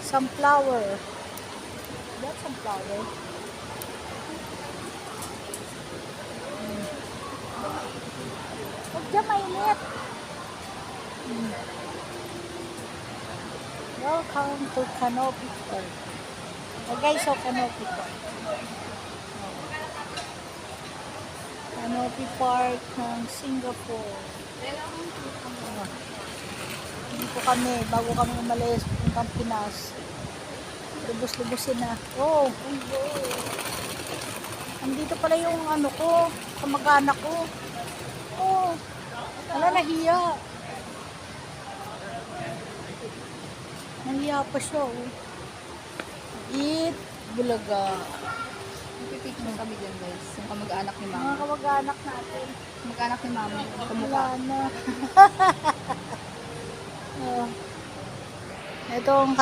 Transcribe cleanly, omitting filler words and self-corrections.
Sunflower. That's sunflower. Huwag dyan mainit. Welcome to Canopy Park. Oh guys, so Canopy Park. Canopy Park ng Singapore. Dito kami, bago kami umalis, puntang Pinas. Lubos-lubosin na. Oh, andito pala yung ano ko, kamag-anak ko. Oh, wala, nahiya. Nahiya pa siya, oh. Eat, bulaga. Pipicture kami dyan guys. Yung kamag-anak ni Mga mama. kamag-anak natin. Kamag-anak ni mama. Kamukha. Wala na. Oh. Ito ang